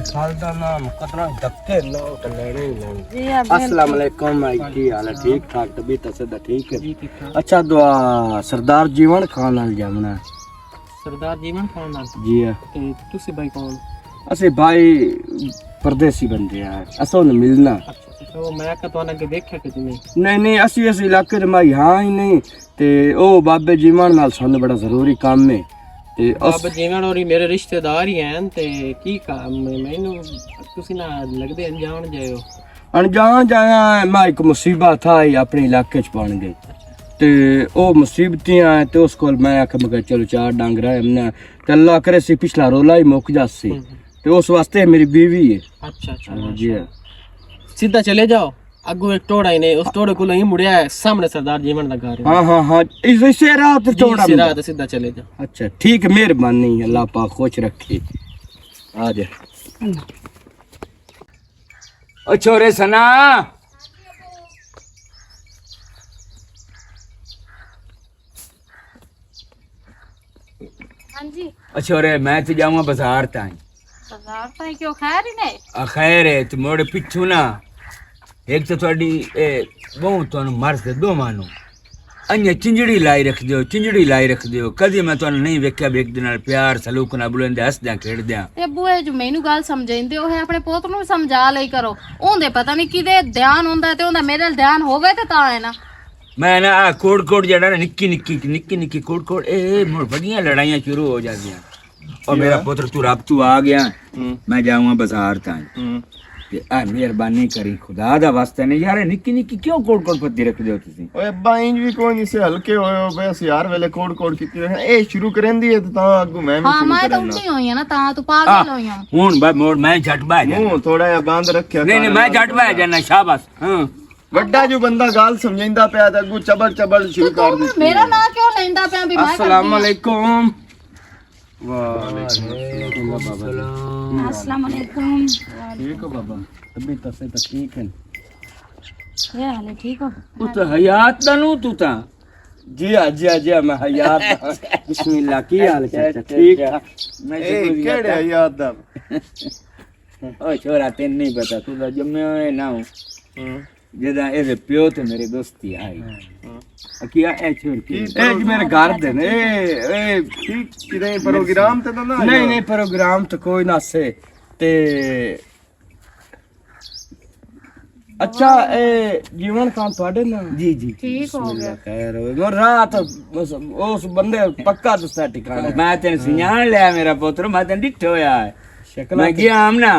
साल का नाम कतना धक्के ना तो लेने ही नहीं। अस्सलाम वालेकुम भाई, की हाल है? ठीक ठाक, तबीयत से ठीक है। अच्छा दुआ सरदार जीवन खान नाल जामना। सरदार जीवन खान नाल जी है। ते तुसी भाई कौन? असे भाई परदेसी बंदे हैं, असो न मिलना। अच्छा तो मैं का तो के देखा कि तुम्हें नहीं असी इस इलाके में यहाँ ही नहीं ते ओ बाबे जीवन नाल सानू बड़ा जरूरी काम है ते अब जीवन और मेरे रिश्तेदार ही हैं ते की काम मैनू तुसी ना लगदे अनजान जायो। अनजान जाया मैं एक मुसीबत आई अपने इलाके च बन गई ते ओ मुसीबतियां ते उस कोल मैं आख मैं चलो चार डंग रहा हमने ते अल्लाह करे सी पिछला रोला ही मुक जासी ते उस वास्ते मेरी बीवी है। अच्छा जी सीधा चले जाओ, अगो एक टोड़ा ही ने उस टोड़े को नहीं मुड़िया है, सामने सरदार जीवन का घर है। हाँ इसे रात टोड़ा इसी रात सीधा चले जाओ। अच्छा ठीक है, मेहरबानी, अल्लाह पाक खुश रखे। आ जा ओ छोरे सना, हाँ जी। छोरे मैं तो जाऊंगा बाजार ताई। बाजार ताई क्यों? खैर ही नहीं। खैर है तो मोड़े पिछू ना एक तो थोड़ी बहु तो मर्द दो मानो अन्य चिंजड़ी लाई रख दियो कदी मैं तो नहीं वेख्या भी एक दिन प्यार सलूक ना बुलंदे हसद्या खेड़द्या ते बुए जो मैनू गल समझाइंदे ओ है अपने पुੱਤ ਨੂੰ ਸਮਝਾ ਲਈ ਕਰੋ। ਉਹਦੇ ਪਤਾ ਨਹੀਂ ਕਿਦੇ ਧਿਆਨ ਹੁੰਦਾ ਤੇ ਉਹਦਾ ਮੇਰੇ ਨਾਲ ਧਿਆਨ ਹੋਵੇ ਤੇ ਤਾਂ ਹੈ ਨਾ। मैं ना कोड़ जड़ा ना निक्की कोड़ ए मोर बड़ियां लड़ाइयां शुरू हो जातियां और मेरा पुत्र तू रब तू आ गया मैं जाऊंगा बाजार ताई ते आ मेहरबानी करी खुदा दा वास्ते ने यार निक्की क्यों कोड़ पत्ती रख दियो तुसी। ओए बाइंज भी कोई नहीं से हल्के होयो बस यार वेले कोड़ कीती है ए शुरू करंदी है ता अगू मैं भी हां मैं तो उठी होई है ना ता तू पागल होई है। हुन बा मोर मैं झट बा जा मुंह थोड़ा या बांध रखया। नहीं मैं झट बा जाना शाबाश। हां ਵੱਡਾ ਜੋ ਬੰਦਾ ਗੱਲ ਸਮਝਾਉਂਦਾ ਪਿਆ ਤਾਂ ਅੱਗੂ ਚਬੜ ਸ਼ੁਰੂ ਕਰ ਦਿੱਤੀ। मेरा ना क्यों लेंदा पे भी मैं अस्सलाम वालेकुम। अस्सलाम वालेकुम। ठीक हो बाबा, तबीयत से तो ठीक है। ये हाल है? ठीक हो? तू तो हयात दनु तू ता। जी हां मैं हयात। बिस्मिल्लाह की हाल चाचा? ठीक है मैं ए केड़े याद दा ओ छोरा तेन नहीं पता तू तो जम्मे होए ना हो जेदा ए प्यो ते मेरी दोस्ती आई किया ए छोड़ के ए जी मेरे घर दे ने ए ठीक किरे प्रोग्राम ते ना नहीं प्रोग्राम तो कोई ना से ते अच्छा ए जीवन खान थोड़े ना जी ठीक हो गया। खैर हो मोर रात बस उस बंदे पक्का दस्ता ठिकाना मैं तेन सियान लिया मेरा पुत्र मैं तेन डिठो होया है मैं गया हम ना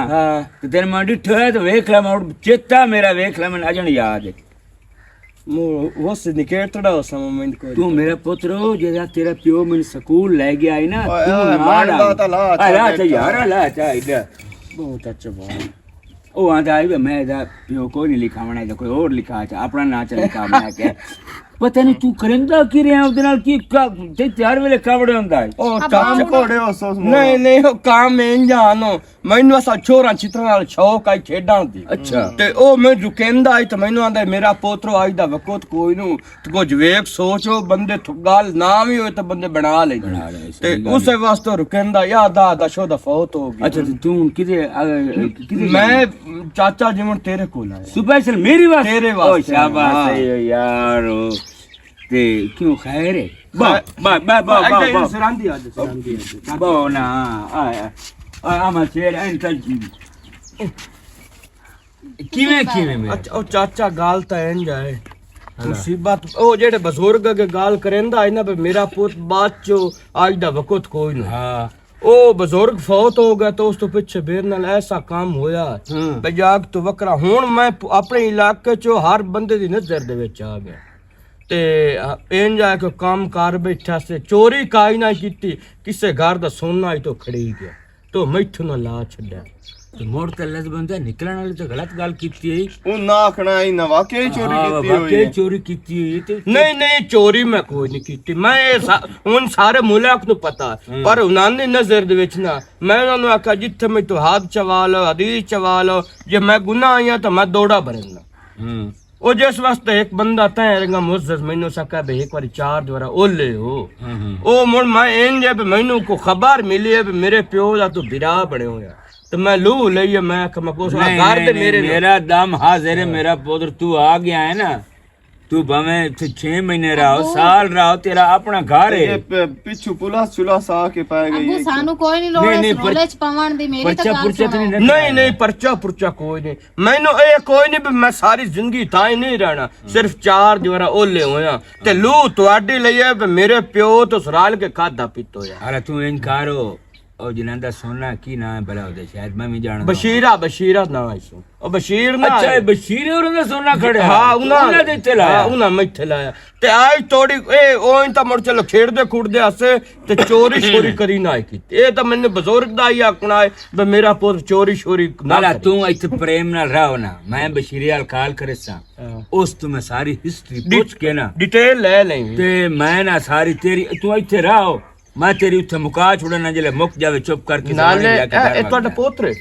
तो तेरे मैं डिठो है तो वेख ला मैं चेता मेरा वेख ला मैं अजन याद है वो से निकेट तड़ा उस मोमेंट को तू मेरा पुत्र हो जेदा तेरा प्यो मन स्कूल ले गया है ना तू मारदा ता ला यार ला चा इधर बहुत अच्छा बात ओ आंदा आई मैं दा प्यो को नहीं लिखा मना कोई और लिखा था अपना ना चल लिखा मैं के पता नहीं तू करेंदा कि रे ਉਹਦੇ ਨਾਲ ਕੀ ਤੇ ਤਿਆਰ ਵੇਲੇ ਕਾਵੜੇ ਹੁੰਦਾ ਹੈ ਉਹ ਕੰਮ ਕੋੜੇ ਉਸ ਨਹੀਂ ਉਹ ਕੰਮ ਮੈਂ ਜਾਣੋ ਮੈਨੂੰ ਅਸਾ ਛੋਰਾਂ ਚਿੱਤਰਾਂ ਨਾਲ ਸ਼ੌਕ ਆਈ ਖੇਡਾਂ ਦੀ ਅੱਛਾ ਤੇ ਉਹ ਮੈਂ ਰੁਕੈਂਦਾ ਆਈ ਤੇ ਮੈਨੂੰ ਆਂਦਾ ਮੇਰਾ ਪੋਤਰੋ ਅੱਜ ਦਾ ਵਕਤ ਕੋਈ ਨੂੰ ਤੇ ਕੁਝ ਵੇਖ ਸੋਚੋ ਬੰਦੇ ਗੱਲ ਨਾ ਵੀ ਹੋਏ ਤਾਂ ਬੰਦੇ ਬਣਾ ਲੈ ਤੇ ਉਸੇ ਵਾਸਤੇ ਰੁਕੈਂਦਾ ਯਾਦ ਦਾ ਸ਼ੋਦਾ ਫੌਤ ਹੋ ਗਈ। ਅੱਛਾ ਤੂੰ ਕਿਤੇ ਮੈਂ ਚਾਚਾ ਜਿਵੇਂ ਤੇਰੇ ਕੋਲ ਆਇਆ ਸਪੈਸ਼ਲ ਮੇਰੀ ਵਾਸਤੇ ਤੇਰੇ ਵਾਸਤੇ। ਓ ਸ਼ਾਬਾਸ਼ ਯਾਰ ते क्यों खैर है बा सरांदी बो ना आमा शेर एंटा किवें में अच्छा ओ चाचा गाल ता एन जाए मुसीबत ओ जेड़े बुजुर्ग के गाल करेंदा है ना मेरा पुत बात चो आज दा वक्त कोई नहीं। हां ओ बुजुर्ग फौत हो गया तो उस तो पीछे बेर नाल ऐसा काम होया बजाग तो वकरा हुन मैं अपने इलाके चो हर बंदे दी नजर दे विच आ गया ते एन जाके काम कर बैठा से चोरी काई ना कीती किसे घर दा सोना ही तो खड़ी गया तो मैथों ना ला छड्या तो मोड़ ते लज बंदा निकलण वाली तो गलत गल कीती है ओ ना आखना ही ना वाकई चोरी कीती होई वाकई चोरी कीती है ते नहीं चोरी मैं कोई नहीं कीती मैं हुन सारे मुल्क नु पता पर उन्हां दी नजर दे विच ना मैं उन्हां नु आखा जिथे मैं तो हाथ चवाल हदीस चवाल जे मैं गुनाह आया तो मैं दौड़ा भरना ओ जिस वास्ते एक बंदा तय रंगा मुअज्जज मैनू सका बे एक बारी चार द्वारा ओले हो ओ मुड़ मैं इन जे मैनू को खबर मिली है मेरे प्यो दा तू बिरा बने होया ਤੇ ਮੈਂ ਲੂ ਲਈ ਮੈਂ ਕਿ ਮੈਂ ਕੋਸ ਘਰ ਦੇ ਮੇਰੇ मेरा दम हाजिर है मेरा पुत्र तू आ गया है ना तू भवे 6 महीने रहो साल रहो तेरा अपना घर है ਪਿੱਛੂ ਪੁਲਿਸ ਚੁਲਾਸ ਆ ਕੇ ਪੈ ਗਈ ਅੱਬੂ ਸਾਨੂੰ ਕੋਈ ਨਹੀਂ ਲੋੜ ਇਸ ਰੋਲੇ ਚ ਪਾਉਣ ਦੀ ਮੇਰੀ ਤਾਂ ਗੱਲ ਸੁਣੋ ਨਹੀਂ ਨਹੀਂ ਪਰਚਾ ਪੁਰਚਾ ਕੋਈ ਨਹੀਂ ਮੈਨੂੰ ਇਹ ਕੋਈ ਨਹੀਂ ਵੀ ਮੈਂ ਸਾਰੀ ਜ਼ਿੰਦਗੀ ਤਾਂ ਹੀ ਨਹੀਂ ਰਹਿਣਾ ਸਿਰਫ 4 ਜਵਾਰਾ ਓਲੇ ਹੋਇਆ ਤੇ ਲੂ ਤੁਹਾਡੇ ਲਈ ਹੈ ਵੀ ਮੇਰੇ ਪਿਓ ਤੋਂ ਸਰਾਲ ਕੇ ਖਾਦਾ ਪੀਤੋ ਆ अरे तू इनकारो ओ जिनंदा सोना की नाम है भला होदे शायद मैं भी जानदा ਬਸ਼ੀਰਾ ਨਾ ਆਇਸੋ ਉਹ ਬਸ਼ੀਰ ਨਾ अच्छा ये बशीर और ने सोना खड़े ਹਾਂ ਉਹਨਾਂ ਦੇ ਇੱਥੇ ਲਾਇਆ ਉਹਨਾਂ ਮੈਂ ਇੱਥੇ ਲਾਇਆ ਤੇ ਆਜ ਤੋੜੀ ਇਹ ਉਹ ਤਾਂ ਮੁੜ ਚਲੋ ਖੇਡਦੇ ਖੁੱਡਦੇ ਹੱਸੇ ਤੇ ਚੋਰੀ ਛੋਰੀ ਕਰੀ ਨਾ ਕੀਤੀ ਇਹ ਤਾਂ ਮੈਨੂੰ ਬਜ਼ੁਰਗ ਦਾ ਹੀ ਆਖਣਾ ਹੈ ਵੀ ਮੇਰਾ ਪੁੱਤ ਚੋਰੀ ਛੋਰੀ ਨਾ नाला तू इत्थे प्रेम नाल रहो ना मैं बशीरी हाल काल करे सा उस तू मैं सारी हिस्ट्री पूछ के ना ਡਿਟੇਲ ਲੈ ਲੈਂਗੇ ते मैं ना सारी तेरी तू इत्थे रहो मैं तेरी उत्थे मुका छुड़ना जले मुक जावे चुप करके ਨਾਲੇ ਇਹ ਤੁਹਾਡਾ ਪੋਤਰੇ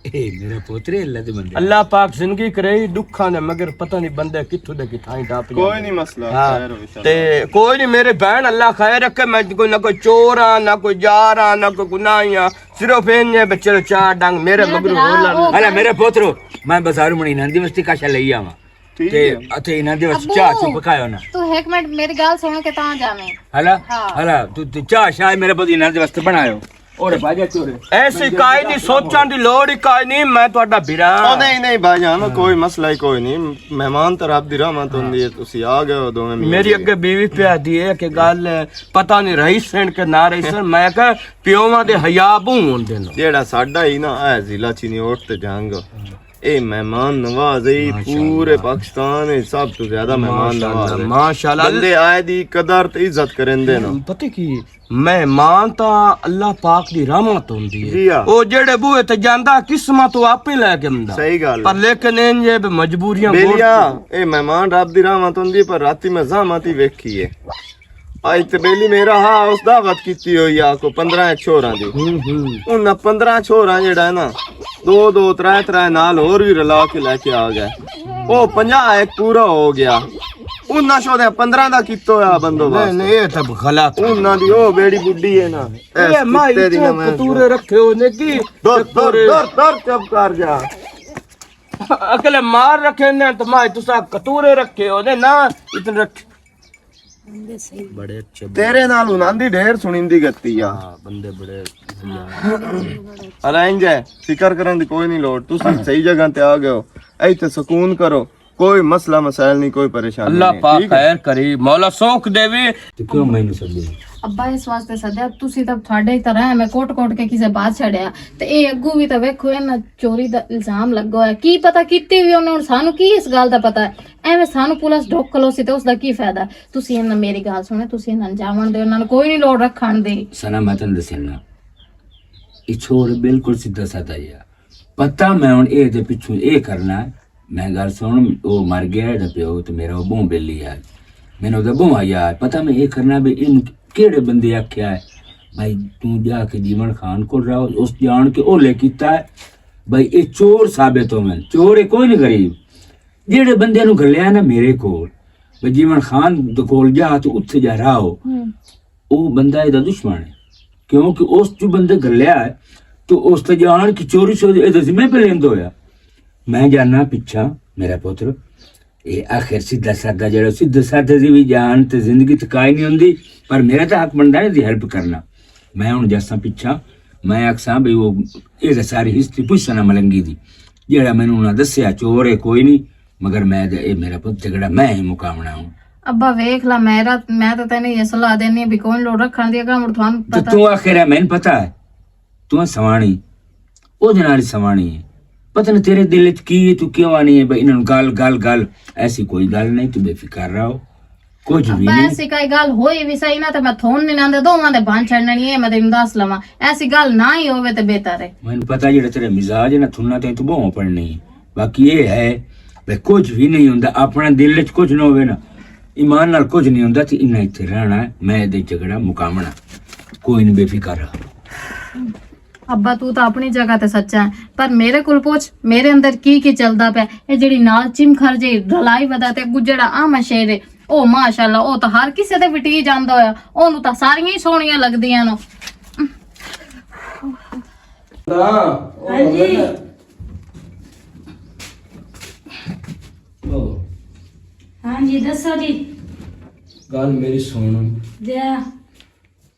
ए मेरा पोतरे अल्लाह दे बंदे ਅੱਲਾਹ ਪਾਕ ਜ਼ਿੰਦਗੀ ਕਰੇ ਦੁੱਖਾਂ ਦੇ ਮਗਰ ਪਤਾ ਨਹੀਂ ਬੰਦੇ ਕਿੱਥੋਂ ਦੇ ਕਿਥਾਂ ਡਾਪ ਕੋਈ ਨਹੀਂ ਮਸਲਾ ਖੈਰ ਹੋ ਤੇ ਕੋਈ ਨਹੀਂ ਮੇਰੇ ਭੈਣ ਅੱਲਾਹ ਖੈਰ ਰੱਖੇ ਮੈਂ ਕੋਈ ਨਾ ਕੋਈ ਚੋਰ ਆ ਨਾ ਕੋਈ जार ਆ ਨਾ ਕੋਈ गुनाही आ सिर्फ इन्ने बच्चे चार डंग मेरे मगर होला अला मेरे पोतरो मैं बाजारू मणी नंदी मस्ती काशा लई आवा ठीक ते है अथे इना दे वस चाह चुप पकायो ना तू एक मिनट मेरी गल सुन के ता जावे हला हला तू चाह शाय मेरे बदी इना दे वास्ते बनायो और बाजा चोरे ऐसी काई नहीं सोचण दी लोड़ ही काई नहीं मैं ਤੁਹਾਡਾ ਵੀਰਾ ਉਹ ਨਹੀਂ ਨਹੀਂ ਭਾਈਜਾਨ ਕੋਈ ਮਸਲਾ ਹੀ ਕੋਈ ਨਹੀਂ ਮਹਿਮਾਨ ਤਾਂ ਰੱਬ ਦੀ ਰਹਿਮਤ ਹੁੰਦੀ ਹੈ ਤੁਸੀਂ ਆ ਗਏ ਹੋ ਦੋਵੇਂ ਮੇਰੀ ਅੱਗੇ ਬੀਵੀ ਪਿਆ ਦੀ ਹੈ ਕਿ ਗੱਲ ਪਤਾ ਨਹੀਂ ਰਹੀ ਸਣ ਕਿ ਨਾ ਰਹੀ ਸਣ ਮੈਂ ਕਹ ਪਿਓਵਾਂ ਦੇ ਹਯਾ ਬੂ ਹੁੰਦੇ ਨੇ ਜਿਹੜਾ ਸਾਡਾ ਹੀ ਨਾ ਹੈ ਜ਼ਿਲ੍ਹਾ ਚਿਨੌਟ ਤੇ ਜੰਗ ਇਹ ਮਹਿਮਾਨ ਨਵਾਜ਼ੀ ਪੂਰੇ ਪਾਕਿਸਤਾਨ ਵਿੱਚ ਸਭ ਤੋਂ ਜ਼ਿਆਦਾ ਮਹਿਮਾਨ ਨਵਾਜ਼ ਮਾਸ਼ਾਅੱਲਾ ਬੰਦੇ ਆਏ ਦੀ ਕਦਰ ਤੇ ਇੱਜ਼ਤ ਕਰਨਦੇ ਨੇ ਪਤਾ ਕੀ ਮਹਿਮਾਨ ਤਾਂ ਅੱਲਾਹ ਪਾਕ ਦੀ ਰਹਿਮਤ ਹੁੰਦੀ ਜੀ ਹੈ ਆ। ਉਹ ਜਿਹੜੇ ਬੂਹੇ ਤੇ ਜਾਂਦਾ ਕਿਸਮਤ ਉਹ ਆਪੇ ਲੈ ਕੇ ਆਉਂਦਾ ਸਹੀ ਗੱਲ ਪਰ ਲੇਕਿਨ ਇਹ ਜੇ ਮਜਬੂਰੀਆਂ ਬੇਲੀਆ ਇਹ ਮਹਿਮਾਨ ਰੱਬ ਦੀ ਰਹਿਮਤ ਹੁੰਦੀ ਪਰ ਰਾਤੀ ਮੈਂ ਜ਼ਾਮਤ ਹੀ ਵੇਖੀ ਏ ਅੱਜ ਤੇ ਬੇਲੀ ਮੇਰਾ ਹਾਂ ਉਸ ਦਾਵਤ ਕੀਤੀ ਹੋਈ ਆ ਕੋ 15 ਛੋਰਾਂ ਦੀ ਉਹਨਾਂ 15 ਛੋਰਾਂ ਜਿਹੜਾ ਹੈ ਨਾ 2 3 ਨਾਲ ਹੋਰ ਵੀ ਰਲਾ ਕੇ ਲੈ ਕੇ ਆ ਗਏ ਉਹ 50 ਇੱਕ ਪੂਰਾ ਹੋ ਗਿਆ ਉਹਨਾਂ ਸ਼ੋ ਦੇ 15 ਦਾ ਕੀਤਾ ਹੋਇਆ ਬੰਦੋਬਸਤ ਨਹੀਂ ਇਹ ਤਾਂ ਗਲਤ ਉਹਨਾਂ ਦੀ ਉਹ ਬੇੜੀ ਬੁੱਢੀ ਹੈ ਨਾ ਇਹ ਮਾਈ ਤੇ ਕਤੂਰੇ ਰੱਖੇ ਹੋ ਨੇ ਕੀ ਦਰ ਚੁੱਪ ਕਰ ਜਾ ਅਕਲੇ ਮਾਰ ਰੱਖੇ ਨੇ ਤਾਂ ਮਾਈ ਤੁਸੀਂ ਕਤੂਰੇ ਰੱਖੇ ਹੋ ਨੇ ਨਾ ਇਤਨ ਰੱਖ ਬੜੇ ਅੱਛੇ ਤੇਰੇ ਨਾਲ ਉਹਨਾਂ ਦੀ ਢੇਰ ਸੁਣੀਂਦੀ ਗੱਤੀ ਆ ਬੰਦੇ ਬੜੇ ਅਰੇਂਜ ਹੈ ਫਿਕਰ ਕਰਨ ਦੀ ਕੋਈ ਨਹੀਂ ਲੋੜ ਤੁਸੀਂ ਸਹੀ ਜਗ੍ਹਾ ਤੇ ਆ ਗਏ ਹੋ ਇੱਥੇ ਸਕੂਨ ਕਰੋ कोई मसला मसाइल नहीं कोई परेशानी अल्लाह नहीं, पाक ठीक है? खैर करे मौला सौख देवे ਤੇ ਕਿਉਂ ਮੈਨੂੰ ਸੱਦੇ ਅੱਬਾ ਇਸ ਵਾਸਤੇ ਸੱਦਿਆ ਤੁਸੀਂ ਤਾਂ ਤੁਹਾਡੇ ਹੀ ਤਰ੍ਹਾਂ ਮੈਂ ਕੋਟ ਕੇ ਕਿਸੇ ਬਾਤ ਛੜਿਆ ਤੇ ਇਹ ਅੱਗੂ ਵੀ ਤਾਂ ਵੇਖੋ ਇਹਨਾਂ ਚੋਰੀ ਦਾ ਇਲਜ਼ਾਮ ਲੱਗਾ ਹੋਇਆ ਕੀ ਪਤਾ ਕੀਤੀ ਵੀ ਉਹਨੇ ਹੁਣ ਸਾਨੂੰ ਕੀ ਇਸ ਗੱਲ ਦਾ ਪਤਾ ਐਵੇਂ ਸਾਨੂੰ ਪੁਲਿਸ ਢੋਕ ਖਲੋਸੀ ਤੇ ਉਸ ਦਾ ਕੀ ਫਾਇਦਾ ਤੁਸੀਂ ਇਹਨਾਂ ਮੇਰੀ ਗੱਲ ਸੁਣੇ ਤੁਸੀਂ ਇਹਨਾਂ ਨੂੰ ਜਾਵਣ ਦਿਓ ਇਹਨਾਂ ਨੂੰ ਕੋਈ ਨਹੀਂ ਲੋੜ ਰੱਖਣ ਦੀ ਸਨਾ ਮੈਂ ਤੈਨੂੰ ਦੱਸਣਾ ਇਹ ਛੋੜ ਬਿਲਕੁਲ ਸਿੱਧਾ ਸਾਦਾ ਆ ਪਤਾ ਮੈਂ ਹੁਣ ਇਹ ਦੇ ਪਿੱਛੋਂ ਇਹ ਕਰਨਾ ਮੈਂ ਗੱਲ ਸੁਣ ਉਹ ਮਰ ਗਿਆ ਇਹਦਾ ਪਿਓ ਤੇ ਮੇਰਾ ਉਹ ਬੋਂ ਬੇਲੀ ਆ ਮੈਨੂੰ ਉਹਦਾ ਬੋਂ ਆਇਆ ਪਤਾ ਮੈਂ ਇਹ ਕਰਨਾ ਵੀ ਇਹਨੂੰ ਕਿਹੜੇ ਬੰਦੇ ਆਖਿਆ ਹੈ ਭਾਈ ਤੂੰ ਜਾ ਕੇ ਜੀਵਨ ਖਾਨ ਕੋਲ ਰਹਾ ਉਸ ਜਾਣ ਕੇ ਉਹ ਲੈ ਕੀਤਾ ਹੈ ਭਾਈ ਇਹ ਚੋਰ ਸਾਬਿਤ ਹੋ ਮੈਂ ਚੋਰ ਇਹ ਕੋਈ ਨਹੀਂ ਗਰੀਬ ਜਿਹੜੇ ਬੰਦਿਆਂ ਨੂੰ ਘੱਲਿਆ ਨਾ ਮੇਰੇ ਕੋਲ ਵੀ ਜੀਵਨ ਖਾਨ ਦੇ ਕੋਲ ਜਾ ਤੇ ਉੱਥੇ ਜਾ ਰਹਾ ਹੋ ਉਹ ਬੰਦਾ ਇਹਦਾ ਦੁਸ਼ਮਣ ਹੈ ਕਿਉਂਕਿ ਉਸ ਚ ਬੰਦੇ ਘੱਲਿਆ ਹੈ ਤੇ ਉਸ ਤੇ ਜਾਣ ਕਿ ਚੋਰੀ ਸੋਦੇ ਇਹਦੇ ਜ਼ਿੰਮੇ ਪੇ ਲੈਂਦਾ ਹੋਇਆ मैं जाना पिछा मेरा पुत्र ये आखिर सीधा साधा जरा सीधा साधा दी भी जान ते जिंदगी तो काई नहीं हुंदी पर मेरा तो हक बनदा है दी हेल्प करना मैं हुन जैसा पिछा मैं आखसां भी वो ये सारी हिस्ट्री पुछना मलंगी दी जेड़ा मैनू ना दस्या चोर है कोई नहीं मगर मैं ये मेरा पुत्र झगड़ा मैं ही मुकावना हूं ਅੱਬਾ ਵੇਖ ਲਾ ਮੈਂ ਤਾਂ ਤੈਨੂੰ ਇਹ ਸਲਾਹ ਦੇਣੀ ਵੀ ਕੋਈ ਲੋੜ ਰੱਖਣ ਦੀ ਅਗਾ ਮੁੜ ਤੁਹਾਨੂੰ तो ਪਤਾ तू आखिर है मैंने पता है तू सवाणी ओ जनारी सवाणी है पता नहीं तेरे दिल च की है तू क्यों आनी है भाई इन्होंने गल गल गल ऐसी कोई गल नहीं तू बेफिक्र रहो कुछ भी नहीं ਐਸੀ ਕੋਈ ਗੱਲ ਹੋਈ ਵੀ ਸਹੀ ਨਾ ਤੇ ਮੈਂ ਥੋਨ ਨਹੀਂ ਨਾਂਦੇ ਦੋਵਾਂ ਦੇ ਬਾਂਝ ਛੱਡਣੀ ਹੈ ਮੈਂ ਤੈਨੂੰ ਦੱਸ ਲਵਾਂ ਐਸੀ ਗੱਲ ਨਾ ਹੀ ਹੋਵੇ ਤੇ ਬਿਹਤਰ ਹੈ मैंने पता जेड़ा तेरा मिजाज है ना थुना ते तू बहु पड़नी है बाकी ये है भाई कुछ भी नहीं हुंदा अपना दिल च कुछ ना होवे ना ईमान नाल कुछ नहीं हुंदा ते इन्ना इत्थे रहना है मैं दे झगड़ा मुकामना कोई नहीं बेफिक्र रहो ਅੱਬਾ ਤੂੰ ਤਾਂ ਆਪਣੀ ਜਗ੍ਹਾ ਤੇ ਸੱਚਾ ਹੈ ਪਰ ਮੇਰੇ ਕੋਲ ਪੁੱਛ ਮੇਰੇ ਅੰਦਰ ਕੀ ਚੱਲਦਾ ਪਿਆ ਇਹ ਜਿਹੜੀ ਨਾਲ ਚਿਮਖਰ ਜੇ ਰਲਾਈ ਵਦਾ ਤੇ ਗੁਜੜਾ ਆ ਮਸ਼ੇਰੇ ਉਹ ਮਾਸ਼ਾਅੱਲਾ ਉਹ ਤਾਂ ਹਰ ਕਿਸੇ ਦੇ ਵਿਟੀ ਜਾਂਦਾ ਹੋਇਆ ਉਹਨੂੰ ਤਾਂ ਸਾਰੀਆਂ ਹੀ ਸੋਹਣੀਆਂ ਲੱਗਦੀਆਂ ਨੇ हाँ जी हाँ जी दसो जी ਗੱਲ ਮੇਰੀ ਸੁਣ दिया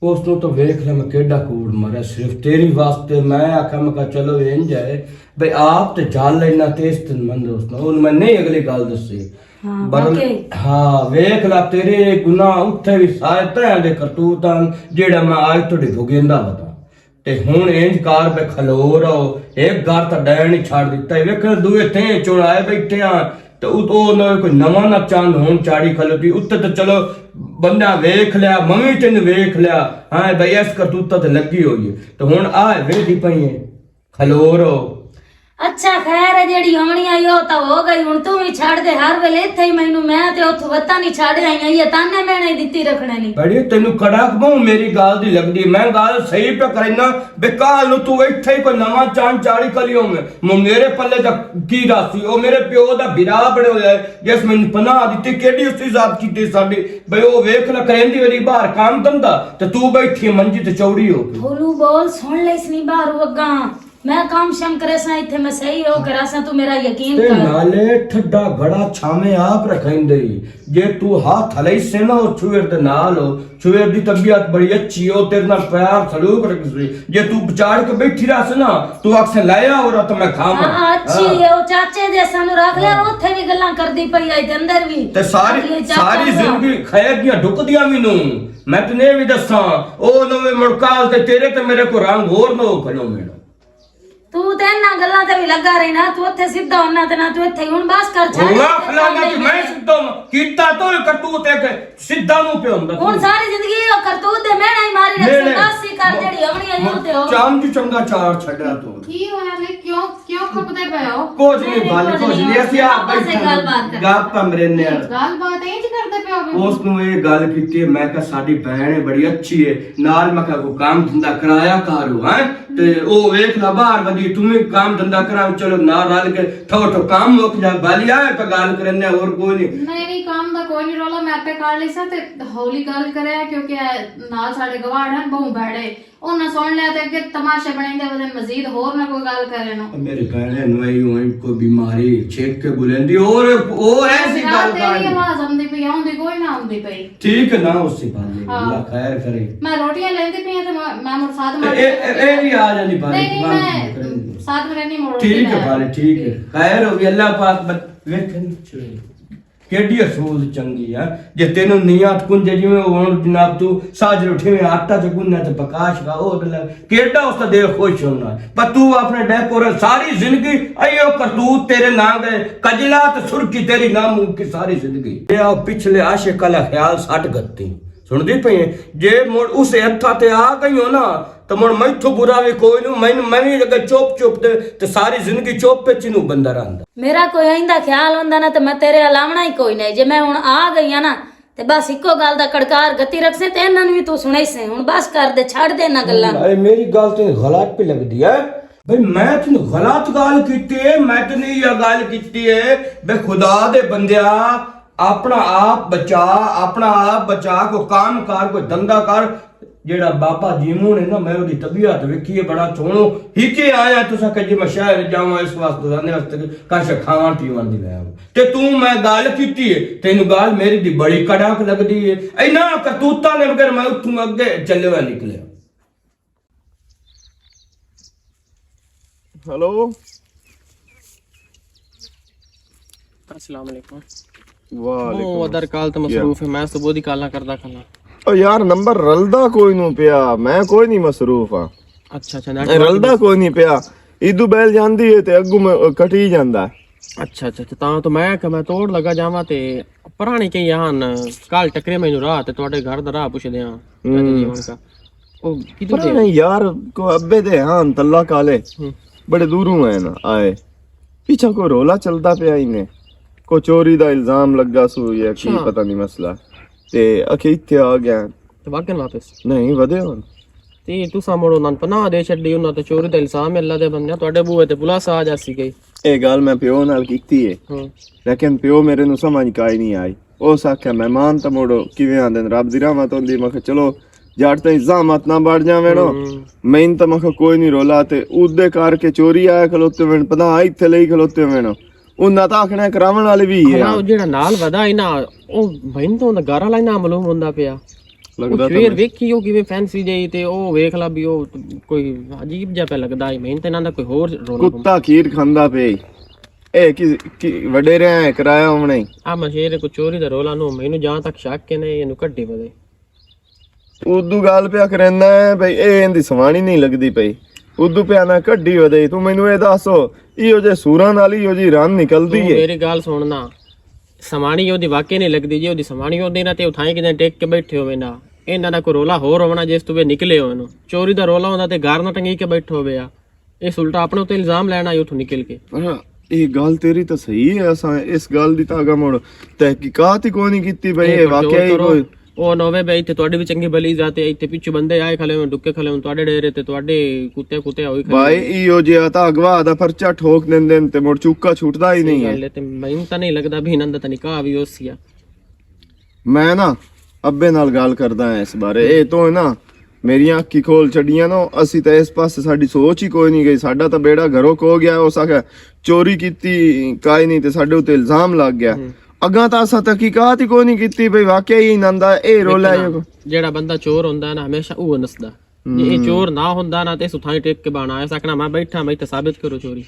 ਉਸ ਨੂੰ ਤਾਂ ਵੇਖ ਲੈ ਮੈਂ ਕਿਹੜਾ ਕੂੜ ਮਰਿਆ ਸਿਰਫ ਤੇਰੀ ਵਾਸਤੇ ਮੈਂ ਆਖਿਆ ਮੈਂ ਕਿਹਾ ਚਲੋ ਇੰਜ ਹੈ ਬਈ ਆਪ ਤੇ ਜਲ ਲੈਣਾ ਤੇਜ਼ ਤੇ ਮੰਦ ਉਸ ਨੂੰ ਉਹਨੂੰ ਮੈਂ ਨਹੀਂ ਅਗਲੀ ਗੱਲ ਦੱਸੀ हाँ ਬਰਲ वाकई ਹਾਂ ਵੇਖ ਲੈ ਤੇਰੇ ਗੁਨਾਹ ਉੱਥੇ ਵੀ ਸਾਰੇ ਤਰ੍ਹਾਂ ਦੇ ਕਰਤੂਤਾਂ ਜਿਹੜਾ ਮੈਂ ਅੱਜ ਤੁਹਾਡੇ ਭੁਗੇਂਦਾ ਬਤਾ ਤੇ ਹੁਣ ਇੰਜ ਕਾਰ ਬੇ ਖਲੋ ਰਹੋ ਇੱਕ ਘਰ ਤਾਂ ਡੈਣ ਹੀ ਛੱਡ ਦਿੱਤਾ ਵੇਖ ਦੂਏ ਥੇ ਚੁਣਾਏ ਬੈਠੇ ਆ ਤੇ ਉਹ ਨਾ ਕੋਈ ਨਵਾਂ ਨਾ ਚੰਦ ਹੁਣ ਚਾੜੀ ਖਲੋਤੀ ਉੱਤੇ ਤਾਂ ਚਲੋ ਬੰਦਾ ਵੇਖ ਲਿਆ ਮੰਮੀ ਤੈਨੂੰ ਵੇਖ ਲਿਆ ਹਾਂ ਬਈ ਇਸ ਕਰਤੂਤਾ ਤੇ ਲੱਗੀ ਹੋਈ ਹੈ ਤੇ ਹੁਣ ਆ ਵੇਖੀ ਪਈ ਹੈ ਖਲੋ ਰਹੋ अच्छा खैर है जेड़ी होनी आई हो तो हो गई हुन तू भी छाड़ दे हर वेले इत्थे ही मैनू मैं ते ओथों वत्ता नहीं छाड़ आई ये ताने मैंने दित्ती रखने नहीं बड़ी तेनू कड़क बहु मेरी गाल दी लगदी मैं गाल सही पे करना बेकाल नु तू इत्थे ही कोई नवा चांद चाड़ी कलियो में मेरे पल्ले दा की रासी ओ मेरे प्यो दा बिरा बने होया जिस मैनू पनाह दित्ती केडी उसदी जात कीती साडी बई ओ वेख ल करेंदी वाली बाहर काम धंधा ते तू बैठी मंजी ते चौड़ी हो के बोलू बोल सुन ले इसनी बाहर वगा मैं काम शम करे सा इत्थे मैं सही हो करा सा तू मेरा यकीन ते कर नाले ठड्डा गड़ा छामे आप रखेंदे जे तू हाथ हलई से ना ओ छुएर दे नाल हो छुएर दी तबीयत बड़ी अच्छी हो तेरे नाल प्यार सलूक रखसी जे तू बचाड़ के बैठी रहस ना तू अक्से लाया और तो मैं खावा हां अच्छी है ओ चाचे जैसा नु रख ले ओथे भी गल्ला करदी पई आई ते अंदर भी ते सारी जिंदगी खैर दियां ढुकदियां मैनू मैं तने भी दसां ओ नवे मुड़काल ते तेरे ते मेरे को रंग होर ना खलो मेरा तू ते ना गल्ला ते भी लगा रही ना तू ओथे सीधा होना ते ना तू इत्थे हुन बस कर छाड़ हुआ खलाना कि मैं सिद्धा कीता तो करतूत एक सिद्धा नु पे हुंदा हुन सारी जिंदगी ओ करतूत दे मैं नहीं मारी रख नासी कर जेड़ी हमनी आई होते हो चाम जी चंगा चार छड़ा तू ਕੀ ਹੋਇਆ ਲੈ ਕਿਉਂ ਖਪਦੇ ਪਏ ਹੋ ਕੁਝ ਨਹੀਂ ਬਾਲੀ ਕੁਝ ਨਹੀਂ ਅਸੀਂ ਆਪ ਬੈਠੇ ਗੱਪ ਮਰਨੇ ਆ ਗੱਲਬਾਤ ਇੰਜ ਕਰਦੇ ਪਏ ਹੋ ਉਸ ਨੂੰ ਇਹ ਗੱਲ ਕੀਤੀ ਮੈਂ ਕਿਹਾ ਸਾਡੀ ਭੈਣ ਹੈ ਬੜੀ ਅੱਛੀ ਹੈ ਨਾਲ ਮੈਂ ਕਿਹਾ ਕੋ ਕੰਮ ਧੰਦਾ ਕਰਾਇਆ ਕਰੂ ਹੈ ਤੇ ਉਹ ਵੇਖ ਲਾ ਬਾਹਰ ਵਧੀ ਤੂੰ ਵੀ ਕੰਮ ਧੰਦਾ ਕਰਾਓ ਚਲੋ ਨਾ ਰਲ ਕੇ ਠੋ ਕੰਮ ਮੁੱਕ ਜਾ ਬਾਲੀ ਆਏ ਤਾਂ ਗੱਲ ਕਰਨੇ ਹੋਰ ਕੋਈ ਨਹੀਂ ਨਹੀਂ ਕੰਮ ਦਾ ਕੋਈ ਨਹੀਂ ਰੋਲਾ ਮੈਂ ਆਪੇ ਕਰ ਲਈ ਸਾਂ ਤੇ ਹੌਲੀ ਗੱਲ ਕਰਿਆ ਕਿਉਂਕਿ ਨਾਲ ਸਾਡੇ ਗਵਾੜ ਹਨ ਬਹੁ ਬੜੇ ਉਹਨਾਂ ਸੁਣ ਲਿਆ ਤੇ ਅੱਗੇ ਤਮਾਸ਼ਾ ਬਣਾਉਂਦੇ ਉਹਦੇ ਮਜ਼ੀਦ ਹੋਰ ਨਾ ਕੋਈ ਗੱਲ ਕਰੇ ਨਾ ਮੇਰੇ ਭੈਣੇ ਨੂੰ ਆਈ ਹੋਈ ਕੋਈ ਬਿਮਾਰੀ ਛੇਕ ਕੇ ਬੁਲੰਦੀ और ऐसी ਗੱਲ ਤੇਰੀ ਆਵਾਜ਼ ਆਉਂਦੀ ਪਈ ਆਉਂਦੀ ਕੋਈ ਨਾ ਆਉਂਦੀ ਪਈ ਠੀਕ ਨਾ ਉਸੇ ਬਾਲੇ ਅੱਲਾ ਖੈਰ ਕਰੇ ਮੈਂ ਰੋਟੀਆਂ ਲੈਂਦੀ ਪਈ ਤੇ ਮੈਂ ਮੁਰ ਸਾਥ ਮਾਰ ਇਹ ਵੀ ਆ ਜਾਂਦੀ ਬਾਲੇ ਨਹੀਂ ਮੈਂ ਸਾਥ में नहीं मोड़ ठीक है बाले ठीक है खैर हो गई अल्लाह पाक वेखन केडी असूल चंगी है जे तेनु नियत कुंजे जिवें हुन जनाब तू साज उठे में आटा च गुन्ना ते प्रकाश का ओ केडा उसदा दिल खुश होना पर तू अपने डेकोर सारी जिंदगी अयो करतूत तेरे ना गए कजला ते सुर्खी तेरी नाम की सारी जिंदगी ये आ पिछले आशिक का ख्याल सट गत्ती सुनदी पई जे मोड़ उस हथा ते आ गई हो ना तो मुड़ मैथों बुरा भी कोई नु मैं भी अगर चुप ते सारी जिंदगी चुप पे चिनू बंदा रहंदा मेरा कोई आइंदा ख्याल होंदा ना ते मैं तेरे अलावना ही कोई नहीं जे मैं हुन आ गई हां ना ते बस इको गल दा कड़कार गति रख से ते इन्हां नु भी तू सुनाई से हुन बस कर दे छड़ दे ना गल्लां अरे मेरी गल ते गलत पे लगदी है भाई मैं तेन गलत गल कीती है मैं ते नहीं ये गल कीती है बे खुदा दे बंदिया अपना आप बचा को काम कर कोई धंधा कर जेड़ा बाबा जीमू ने ना मैं ओदी तबीयत वेखी है बड़ा सोहणो हिके आया तुसा कजे मैं शहर जावां इस वास्ते जाने वास्ते कश खावां पीवां दी ले ते तू मैं गल कीती है तेनु गल मेरी दी बड़ी कड़क लगदी है इना करतूता ने बगैर मैं उठूं अगे चले हुए निकले हेलो अस्सलाम वालेकुम वालेकुम ਉਹ ਅਦਰ ਕਾਲ ਤੇ ਮਸਰੂਫ ਹੈ ਮੈਂ ਸੁਬਹ ਦੀ ਕਾਲਾਂ ਕਰਦਾ ਖਾਣਾ ओ यार नंबर रलदा कोई नु पिया मैं कोई नहीं मसरूफ हां अच्छा रलदा कोई नहीं पिया इदू बैल ਜਾਂਦੀ है ते अग्गू में कटी ਜਾਂਦਾ अच्छा ਤਾਂ ਤਾਂ ਮੈਂ ਤੋੜ ਲਗਾ ਜਾਵਾਂ ਤੇ ਪੁਰਾਣੀ ਕਈ ਹਨ ਕੱਲ ਟਕਰੇ ਮੈਨੂੰ ਰਾਹ ਤੇ ਤੁਹਾਡੇ ਘਰ ਦਾ ਰਾਹ ਪੁੱਛਦੇ ਆ ਜੀਵਨ ਦਾ ਉਹ ਕਿਦੋਂ पर नहीं यार को अब्बे दे हां तल्ला काले बड़े दूरों है ना आए पीछे को रोला चलता पिया इने को चोरी दा इल्जाम लगा सू या की पता नहीं मसला ते अखे इत्थे आ गया ਤੇ ਵਾਕਨ ਵਾਪਸ नहीं वदे हुन ਤੇ ਤੁਸੀਂ ਮੋੜੋ ਨਨ ਪਨਾਹ ਦੇ ਛੱਡੀ ਉਹਨਾਂ ਤੇ ਚੋਰੀ ਦਾ ਇਲਜ਼ਾਮ ਅੱਲਾ ਦੇ ਬੰਦਿਆਂ ਤੁਹਾਡੇ ਬੂਹੇ ਤੇ ਪੁਲਿਸ ਆ ਜਾਸੀ ਗਈ ਇਹ ਗੱਲ ਮੈਂ ਪਿਓ ਨਾਲ ਕੀਤੀ ਹੈ ਲੇਕਿਨ ਪਿਓ ਮੇਰੇ ਨੂੰ ਸਮਝ ਕਾਈ ਨਹੀਂ ਆਈ ਉਹ ਸਾਖਿਆ ਮਹਿਮਾਨ ਤਾਂ ਮੋੜੋ ਕਿਵੇਂ ਆਂਦੇ ਨੇ ਰੱਬ ਦੀ ਰਹਿਮਤ ਹੁੰਦੀ ਮੈਂ ਕਿਹਾ ਚਲੋ ਜੱਟ ਤੇ ਇਜ਼ਾਮਤ ਨਾ ਬੜ ਜਾਵੇ ਨਾ ਮੈਨੂੰ ਤਾਂ ਮੈਂ ਕੋਈ ਨਹੀਂ ਰੋਲਾ ਤੇ ਉਹਦੇ ਕਰਕੇ ਚੋਰੀ ਆਇਆ ਖਲੋਤੇ ਵੇਣ ਪਤਾ ਇੱਥੇ ਲਈ ਖਲੋਤੇ ਵੇਣ ਉਹਨਾਂ ਤਾਂ ਆਖਣਾ ਕਰਾਵਣ ਵਾਲੇ ਵੀ ਹੈ ਉਹ ਜਿਹੜਾ ਨਾਲ ਵਦਾ ਹੈ ਨਾ ਉਹ ਮੈਨੂੰ ਤਾਂ ਉਹਦਾ ਘਰ ਵਾਲਾ ਹੀ ਨਾ ਮਾਲੂਮ ਹੁੰਦਾ ਪਿਆ ਲੱਗਦਾ ਫੇਰ ਵੇਖੀ ਉਹ ਕਿਵੇਂ ਫੈਂਸੀ ਜਿਹੀ ਤੇ ਉਹ ਵੇਖ ਲਾ ਵੀ ਉਹ ਕੋਈ ਅਜੀਬ ਜਿਹਾ ਪਿਆ ਲੱਗਦਾ ਹੈ ਮੈਨੂੰ ਤਾਂ ਇਹਨਾਂ ਦਾ ਕੋਈ ਹੋਰ ਰੋਲਾ ਕੁੱਤਾ ਖੀਰ ਖਾਂਦਾ ਪਿਆ ਇਹ ਕੀ ਵਡੇਰਿਆਂ ਕਰਾਇਆ ਉਹਨੇ ਆ ਮਸ਼ੇਰ ਕੋ ਚੋਰੀ ਦਾ ਰੋਲਾ ਨੂੰ ਮੈਨੂੰ ਜਾਂ ਤੱਕ ਸ਼ੱਕ ਕੇ ਨੇ ਇਹਨੂੰ ਕੱਢੀ ਬਦੇ ਉਦੋਂ ਗੱਲ ਪਿਆ ਕਰਨਾ ਬਈ ਇਹ ਇਹਦੀ ਸਵਾਣੀ ਨਹੀਂ ਲੱਗਦੀ ਪਈ ਉਦੋਂ ਪਿਆ ਨਾ ਕੱਢੀ ਵਦੇ ਤੂੰ ਮੈਨੂੰ ਇਹ ਦੱਸੋ ਇਹੋ ਜੇ ਸੂਰਾਂ ਨਾਲ ਹੀ ਉਹਦੀ ਰਨ ਨਿਕਲਦੀ ਏ ਮੇਰੀ ਗੱਲ ਸੁਣਨਾ ਸਮਾਣੀ ਉਹਦੀ ਵਾਕਈ ਨਹੀਂ ਲੱਗਦੀ ਜੇ ਉਹਦੀ ਸਮਾਣੀ ਉਹਦੀ ਨਾ ਤੇ ਉਠਾਈ ਕਿਤੇ ਟੇਕ ਕੇ ਬੈਠੇ ਹੋਵੇ ਨਾ ਇਹਨਾਂ ਦਾ ਕੋਈ ਰੋਲਾ ਹੋਰ ਹੋਣਾ ਜਿਸ ਤੋਂ ਵੇ ਨਿਕਲੇ ਹੋ ਇਹਨੂੰ ਚੋਰੀ ਦਾ ਰੋਲਾ ਹੁੰਦਾ ਤੇ ਘਰ ਨਾ ਟੰਗੀ ਕੇ ਬੈਠੇ ਹੋਵੇ ਆ ਇਹ ਉਲਟਾ ਆਪਣੇ ਉੱਤੇ ਇਲਜ਼ਾਮ ਲੈਣਾ ਉਥੋਂ ਨਿਕਲ ਕੇ ਇਹ ਗੱਲ ਤੇਰੀ ਤਾਂ ਸਹੀ ਹੈ ਅਸਾਂ ਇਸ ਗੱਲ ਦੀ ਤਾਂ ਅਗਾ ਮੁੜ ਤਹਿਕੀਕਾਤ ਹੀ ਕੋਈ ਨਹੀਂ ਕੀਤੀ ਬਈ ਇਹ ਵਾਕਿਆ ਹੀ ਕੋਈ ਉਹ ਨੋਵੇ ਬਈ ਤੇ ਤੁਹਾਡੀ ਵੀ ਚੰਗੀ ਬਲੀ ਜਾਤੇ ਇੱਥੇ ਪਿੱਛੇ ਬੰਦੇ ਆਏ ਖਲੇ ਡੁੱਕੇ ਖਲੇ ਤੁਹਾਡੇ ਡੇਰੇ ਤੇ ਤੁਹਾਡੇ ਕੁੱਤੇ ਹੋਈ ਖਲੇ ਭਾਈ ਇਹੋ ਜਿਹਾ ਤਾਂ ਅਗਵਾ ਦਾ ਪਰਚਾ ਠੋਕ ਦਿੰਦੇ ਨੇ ਤੇ ਮੁੜ ਚੁੱਕਾ ਛੁੱਟਦਾ ਹੀ ਨਹੀਂ ਹੈ ਤੇ ਮੈਨੂੰ ਤਾਂ ਨਹੀਂ ਲੱਗਦਾ ਵੀ ਇਹਨਾਂ ਦਾ ਤਾਂ ਨਿਕਾਹ ਵੀ ਉਸ ਆ ਮੈਂ ਨਾ ਅੱਬੇ ਨਾਲ ਗੱਲ ਕਰਦਾ ਹਾਂ ਇਸ ਬਾਰੇ ਇਹ ਤੋਂ ਨਾ ਮੇਰੀਆਂ ਅੱਖੀ ਖੋਲ ਛੱਡੀਆਂ ਨਾ ਅਸੀਂ ਤਾਂ ਇਸ ਪਾਸੇ ਸਾਡੀ ਸੋਚ ਹੀ ਕੋਈ ਨਹੀਂ ਗਈ ਸਾਡਾ ਤਾਂ ਬੇੜਾ ਘਰੋਂ ਖੋ ਗਿਆ ਹੋ ਸਕਾ ਚੋਰੀ ਕੀਤੀ ਕਾਈ ਨਹੀਂ ਤੇ ਸਾਡੇ ਉੱਤੇ ਇਲਜ਼ਾਮ ਲੱਗ ਗਿਆ ਅੱਗਾ ਤਾਂ ਅਸਾਂ ਤਹਿਕੀਕਾਤ ਹੀ ਕੋਈ ਨਹੀਂ ਕੀਤੀ ਬਈ ਵਾਕਿਆ ਹੀ ਨੰਦਾ ਇਹ ਰੋਲਾ ਜਿਹੜਾ ਬੰਦਾ ਚੋਰ ਹੁੰਦਾ ਨਾ ਹਮੇਸ਼ਾ ਉਹ ਨਸਦਾ ਜੇ ਇਹ ਚੋਰ ਨਾ ਹੁੰਦਾ ਨਾ ਤੇ ਸੁਥਾਈ ਟੇਕ ਕੇ ਬਾਣਾ ਆ ਸਕਣਾ ਮੈਂ ਬੈਠਾ ਮੈਂ ਤਾਂ ਸਾਬਿਤ ਕਰੋ ਚੋਰੀ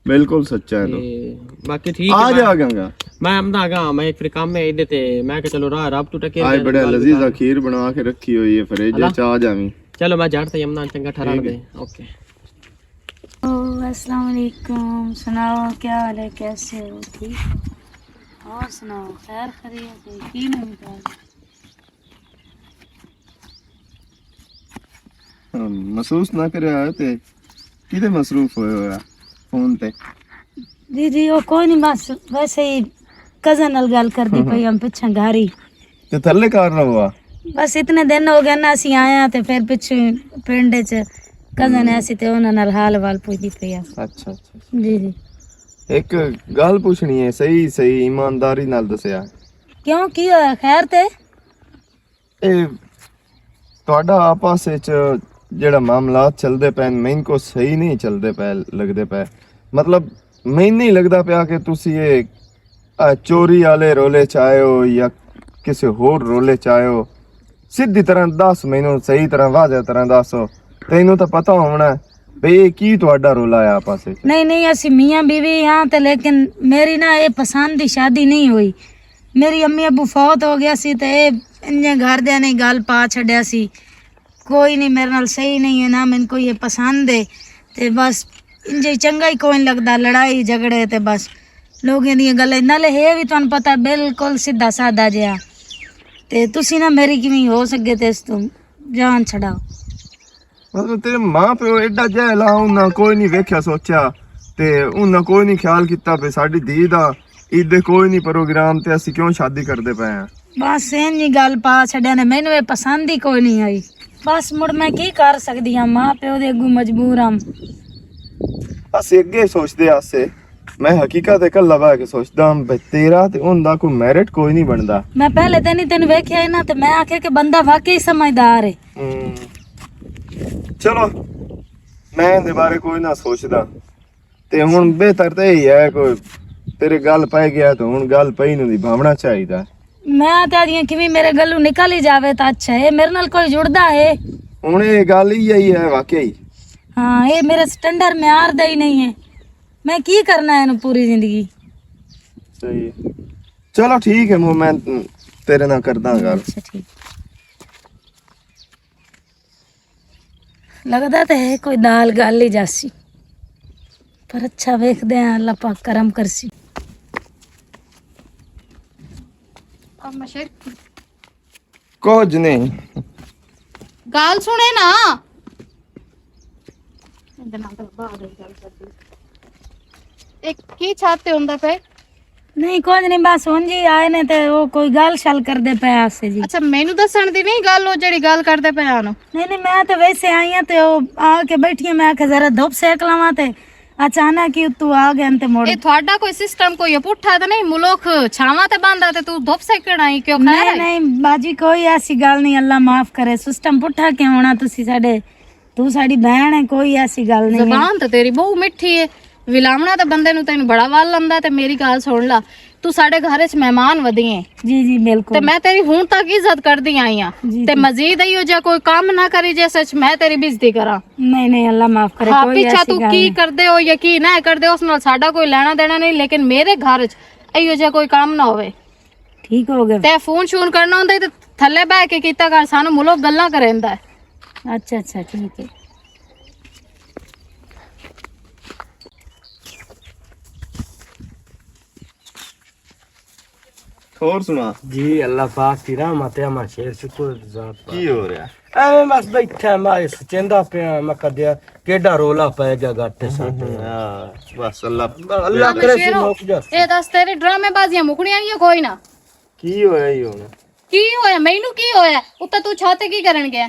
ਬਿਲਕੁਲ ਸੱਚਾ ਹੈ ਤੇ ਬਾਕੀ ਠੀਕ ਆ ਜਾਗਾ ਮੈਂ ਆਮਦਾਗਾ ਮੈਂ ਇੱਕ ਫਿਰ ਕੰਮ ਹੈ ਇਹਦੇ ਤੇ ਮੈਂ ਕਿ ਚਲੋ ਰਾਹ ਰੱਬ ਤੋਂ ਟਕੇ ਆਏ ਬੜਾ ਲਜ਼ੀਜ਼ਾ ਖੀਰ ਬਣਾ ਕੇ ਰੱਖੀ ਹੋਈ ਹੈ ਫਰਿੱਜ ਚ ਆ ਜਾਵੀਂ ਚਲੋ ਮੈਂ ਜੜ ਤੇ ਯਮਨਾ ਚੰਗਾ ਠਹਿਰਾਣ ਦੇ ਓਕੇ अस्सलाम वालेकुम सुनाओ क्या हाल है कैसे हो ठीक और सुनाओ खैर खैरियत है की नहीं ਮਹਿਸੂਸ ਨਾ ਕਰਿਆ ਤੇ ਕਿਤੇ ਮਸਰੂਫ ਹੋਏ ਹੋਇਆ ਫੋਨ ਤੇ दीदी वो कोई नहीं बस वैसे ही कजन नाल गल करदी पई हम पिछे घारी ਤੇ ਥੱਲੇ ਕਾਰਨ ਹੋਆ बस इतने दिन हो गए ना असी आया ते फिर पिछे पिंड च कजन ऐसी ते उन्हां नाल हाल वाल पुछदी पई आ ਅੱਛਾ जी जी ਇੱਕ ਗੱਲ ਪੁੱਛਣੀ ਹੈ ਸਹੀ ਇਮਾਨਦਾਰੀ ਨਾਲ ਦੱਸਿਆ क्यों की होया खैर ते ਇਹ ਤੁਹਾਡਾ ਆਪਸ ਵਿੱਚ ਜਿਹੜਾ ਮਾਮਲਾਤ ਚੱਲਦੇ ਪਏ ਮੈਨੂੰ ਕੋ ਸਹੀ ਨਹੀਂ ਚੱਲਦੇ ਪਏ ਲੱਗਦੇ ਪਏ ਮਤਲਬ ਮੈਨੂੰ ਨਹੀਂ ਲੱਗਦਾ ਪਿਆ ਕਿ ਤੁਸੀਂ ਇਹ ਚੋਰੀ ਵਾਲੇ ਰੋਲੇ ਚਾਹੋ ਜਾਂ ਕਿਸੇ ਹੋਰ ਰੋਲੇ ਚਾਹੋ ਸਿੱਧੀ ਤਰ੍ਹਾਂ ਦੱਸ ਮੈਨੂੰ ਸਹੀ ਤਰ੍ਹਾਂ ਵਾਜ਼ਿਹ ਤਰ੍ਹਾਂ ਦੱਸੋ ਤੈਨੂੰ ਤਾਂ ਪਤਾ ਹੋਣਾ ਬਈ ਇਹ ਕੀ ਤੁਹਾਡਾ ਰੋਲਾ ਹੈ ਆਪਸ ਵਿੱਚ नहीं नहीं असी मियाँ बीवी यहाँ ते लेकिन मेरी ना ये पसंद की शादी नहीं हुई मेरी अम्मी अबू फौत हो गया सी ते इन्ने घर दे ने गल पा छड़िया सी कोई नहीं मेरे नाल सही नहीं है ना मैंने को ये पसंद है ते बस इंजे चंगा ही कोई लगदा लड़ाई झगड़े ते बस लोगों दी गल्लां नाले है भी तुहानू पता बिल्कुल सीधा सादा जिहा ते तुसी ना मेरी किवें हो सके ते इस तो जान छड़ाओ ਮਤਲਬ ਤੇਰੇ ਮਾਂ ਪਿਓ ਐਡਾ ਜਹਿਲ ਆ ਉਹਨਾਂ ਕੋਈ ਨਹੀਂ ਵੇਖਿਆ ਸੋਚਿਆ ਤੇ ਉਹਨਾਂ ਕੋਈ ਨਹੀਂ ਖਿਆਲ ਕੀਤਾ ਵੀ ਸਾਡੀ ਧੀ ਦਾ ਇਹਦੇ ਕੋਈ ਨਹੀਂ ਪ੍ਰੋਗਰਾਮ ਤੇ ਅਸੀਂ ਕਿਉਂ ਸ਼ਾਦੀ ਕਰਦੇ ਪਏ ਆ बस इंजी गल पा छड़िया ने मैनू ये पसंद ही कोई नहीं आई बस मुड़ मैं की कर सकदी हां मां प्यो दे अगू मजबूर हां ਅਸੀਂ ਅੱਗੇ ਸੋਚਦੇ ਆਸੇ ਮੈਂ ਹਕੀਕਤ ਇਹ ਕੱਲਾ ਬਾ ਕੇ ਸੋਚਦਾ ਬਈ ਤੇਰਾ ਤੇ ਉਹਦਾ ਕੋਈ ਮੈਰਿਟ ਕੋਈ ਨਹੀਂ ਬਣਦਾ मैं पहले ते नहीं तेन वेख्या ही ना ते मैं आखे कि बंदा वाकई समझदार है ਚਲੋ ਮੈਂ ਇਹਦੇ ਬਾਰੇ ਕੋਈ ਨਾ ਸੋਚਦਾ ਤੇ ਹੁਣ ਬਿਹਤਰ ਤੇ ਹੀ ਹੈ ਕੋਈ ਤੇਰੇ ਗੱਲ ਪੈ ਗਿਆ ਤੇ ਹੁਣ ਗੱਲ ਪਈ ਨੂੰ ਦੀ ਭਾਵਨਾ ਚਾਹੀਦਾ मैं ते आदियां कि मेरे गलू निकल ही जावे तो अच्छा है मेरे नाल कोई जुड़दा है ਹੁਣ ਇਹ ਗੱਲ ਹੀ ਹੈ ਵਾਕਈ हाँ ये मेरे स्टैंडर्ड में आरदा ही नहीं है मैं की करना है पूरी जिंदगी ਸਹੀ ਹੈ ਚਲੋ ਠੀਕ ਹੈ ਮੈਂ ਤੇਰੇ ਨਾਲ ਕਰਦਾ ਗੱਲ अच्छा ठीक लगदा तो है कोई दाल गाल ही जासी पर अच्छा वेखदे हैं अल्लाह पाक करम करसी ਕੁਝ ਨਹੀਂ ਗੱਲ ਸੁਣੇ ਨਾ एक की चाहते ਹੁੰਦਾ ਪਏ नहीं कुछ नहीं बस हुन जी आए ने ते वो कोई गल शल करदे पे आसे जी ਅੱਛਾ ਮੈਨੂੰ ਦੱਸਣ ਦੀ ਨਹੀਂ ਗੱਲ ਉਹ ਜਿਹੜੀ ਗੱਲ ਕਰਦੇ ਪਏ ਆਨ नहीं नहीं मैं तो वैसे आई हां ते ओ आके बैठी मैं आखे जरा धूप सेक लावां ते अचानक ही तू आ गया ते मोड़ ਇਹ ਤੁਹਾਡਾ ਕੋਈ ਸਿਸਟਮ ਕੋਈ ਪੁੱਠਾ ਤਾਂ ਨਹੀਂ ਮੁਲਕ ਛਾਵਾਂ ਤੇ ਬੰਦਾ ਤੇ ਤੂੰ ਧੁੱਪ ਸੇਕਣ ਆਈ ਕਿਉਂ ਖਾ नहीं नहीं बाजी कोई ऐसी गल नहीं, अल्लाह माफ करे। सिस्टम पुट्ठा क्यों होना? तुसी साडे तू साडी बहन है, कोई ऐसी गल नहीं है। ਜ਼ਬਾਨ ਤਾਂ ਤੇਰੀ ਬਹੁਤ ਮਿੱਠੀ ਏ, ਵਿਲਾਵਣਾ ਤਾਂ ਬੰਦੇ ਨੂੰ ਤੈਨੂੰ ਬੜਾ ਵੱਲ ਲੰਦਾ। ਤੇ ਮੇਰੀ ਗੱਲ ਸੁਣ ਲਾ, ਤੂੰ ਸਾਡੇ ਘਰ 'ਚ ਮਹਿਮਾਨ ਵਧੀ ਏ जी जी ਤੇ बिल्कुल। ਮੈਂ ਤੇਰੀ ਹੁਣ ਤੱਕ ਇੱਜ਼ਤ ਕਰਦੀ ਆਈ ਆ ਜੀ, ਤੇ ਜੀ। ਮਜ਼ੀਦ ਇਹੋ ਜਿਹਾ ਕੋਈ ਕੰਮ ਨਾ ਕਰੀ ਜਿਸ 'ਚ ਮੈਂ ਤੇਰੀ ਬੇਇੱਜ਼ਤੀ ਕਰਾਂ। नहीं नहीं अल्लाह माफ करे, ਹਾਂ कोई ਪਿੱਛਾ ऐसी ਤੂੰ गल ਕੀ नहीं। ਕਰਦੇ ਹੋ ਜਾਂ ਕੀ ਨਾ ਕਰਦੇ ਹੋ, ਉਸ ਨਾਲ ਸਾਡਾ ਕੋਈ ਲੈਣਾ ਦੇਣਾ ਨਹੀਂ, ਲੇਕਿਨ ਮੇਰੇ ਘਰ 'ਚ ਇਹੋ ਜਿਹਾ ਕੋਈ ਕੰਮ ਨਾ ਹੋਵੇ। ठीक हो गया। ਤੇ ਫੋਨ ਸ਼ੂਨ ਕਰਨਾ ਹੁੰਦਾ ਤੇ ਥੱਲੇ ਬਹਿ ਕੇ ਕੀਤਾ ਕਰ, ਸਾਨੂੰ ਮੁਲਕ ਗੱਲਾਂ ਕਰੇਂਦਾ ਹੈ। अच्छा अच्छा ठीक है। ਹੋਰ ਸੁਣਾ जी अल्लाह पाक की रहमत है, मा शेर शुक्र ज़ात ਕੀ ਹੋ ਰਿਹਾ ਐਵੇਂ ਬਸ ਬੈਠਾ ਮੈਂ ਸਚਿੰਦਾ ਪਿਆ, ਮੈਂ ਕਦਿਆ ਕਿਹੜਾ ਰੋਲਾ ਪੈ ਗਿਆ ਗੱਟੇ ਸਾਡੇ। ਹਾਂ ਬਸ ਅੱਲਾ ਅੱਲਾਹ ਕਰੇ ਸੀ ਮੁੱਕ ਜਾ। ਇਹ ਦੱਸ ਤੇਰੀ ਡਰਾਮੇਬਾਜ਼ੀਆਂ ਮੁਕਣੀਆਂ ਹੀ ਆ ਕੋਈ ਨਾ? ਕੀ ਹੋਇਆ ਹੀ ਹੁਣ ਕੀ ਹੋਇਆ ਮੈਨੂੰ? ਕੀ ਹੋਇਆ? ਉੱਤੇ ਤੂੰ ਛਾਤੇ ਕੀ ਕਰਨ ਗਿਆ?